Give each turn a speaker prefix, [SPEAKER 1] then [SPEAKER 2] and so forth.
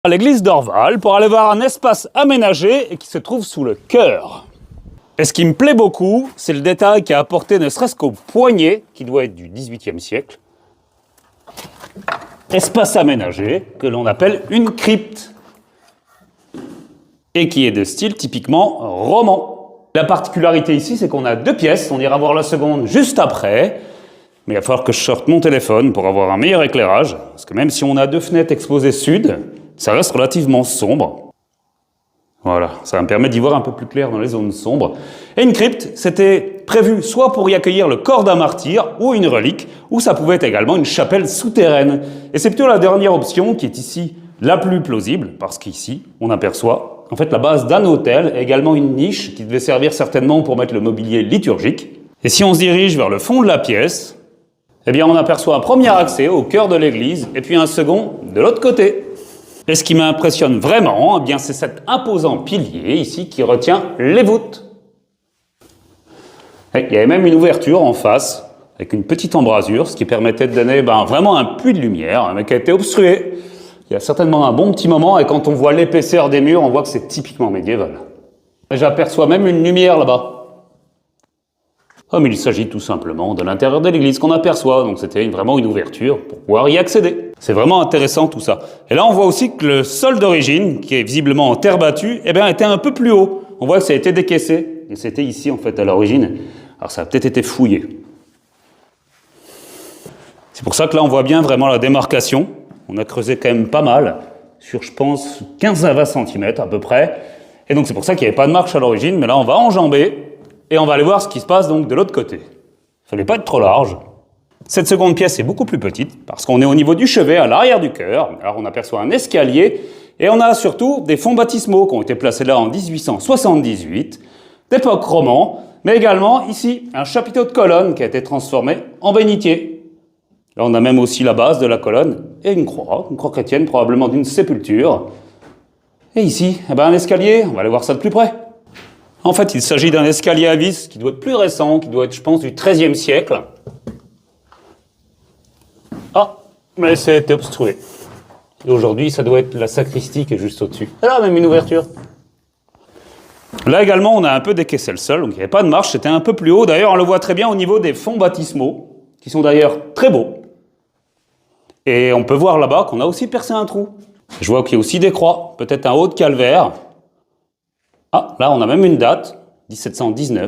[SPEAKER 1] À l'église d'Orval pour aller voir un espace aménagé et qui se trouve sous le chœur. Et ce qui me plaît beaucoup, c'est le détail qui est apporté ne serait-ce qu'au poignet, qui doit être du XVIIIe siècle. Espace aménagé, que l'on appelle une crypte, et qui est de style typiquement roman. La particularité ici, c'est qu'on a deux pièces, on ira voir la seconde juste après, mais il va falloir que je sorte mon téléphone pour avoir un meilleur éclairage, parce que même si on a deux fenêtres exposées sud, ça reste relativement sombre. Voilà, ça me permet d'y voir un peu plus clair dans les zones sombres. Et une crypte, c'était prévu soit pour y accueillir le corps d'un martyr ou une relique, ou ça pouvait être également une chapelle souterraine. Et c'est plutôt la dernière option qui est ici la plus plausible, parce qu'ici, on aperçoit en fait la base d'un autel et également une niche qui devait servir certainement pour mettre le mobilier liturgique. Et si on se dirige vers le fond de la pièce, eh bien on aperçoit un premier accès au cœur de l'église et puis un second de l'autre côté. Et ce qui m'impressionne vraiment, eh bien, c'est cet imposant pilier ici qui retient les voûtes. Et il y avait même une ouverture en face avec une petite embrasure, ce qui permettait de donner vraiment un puits de lumière, mais qui a été obstrué. Il y a certainement un bon petit moment, et quand on voit l'épaisseur des murs, on voit que c'est typiquement médiéval. Et j'aperçois même une lumière là-bas. Oh, mais il s'agit tout simplement de l'intérieur de l'église qu'on aperçoit, donc c'était vraiment une ouverture pour pouvoir y accéder. C'est vraiment intéressant tout ça. Et là, on voit aussi que le sol d'origine, qui est visiblement en terre battue, eh bien, était un peu plus haut. On voit que ça a été décaissé, et c'était ici en fait à l'origine. Alors ça a peut-être été fouillé. C'est pour ça que là, on voit bien vraiment la démarcation. On a creusé quand même pas mal, sur je pense 15 à 20 cm à peu près. Et donc c'est pour ça qu'il n'y avait pas de marche à l'origine, mais là on va enjamber. Et on va aller voir ce qui se passe donc de l'autre côté. Il ne fallait pas être trop large. Cette seconde pièce est beaucoup plus petite, parce qu'on est au niveau du chevet, à l'arrière du chœur. Alors on aperçoit un escalier, et on a surtout des fonds baptismaux qui ont été placés là en 1878, d'époque roman, mais également ici, un chapiteau de colonne qui a été transformé en bénitier. Là on a même aussi la base de la colonne, et une croix chrétienne, probablement d'une sépulture. Et ici, un escalier, on va aller voir ça de plus près. En fait, il s'agit d'un escalier à vis qui doit être plus récent, qui doit être, je pense, du XIIIe siècle. Ah, mais c'est obstrué. Et aujourd'hui, ça doit être la sacristie qui est juste au-dessus. Et là, même une ouverture. Là également, on a un peu décaissé le sol, donc il n'y avait pas de marche, c'était un peu plus haut. D'ailleurs, on le voit très bien au niveau des fonds baptismaux, qui sont d'ailleurs très beaux. Et on peut voir là-bas qu'on a aussi percé un trou. Je vois qu'il y a aussi des croix, peut-être un haut de calvaire. Ah, là, on a même une date, 1719.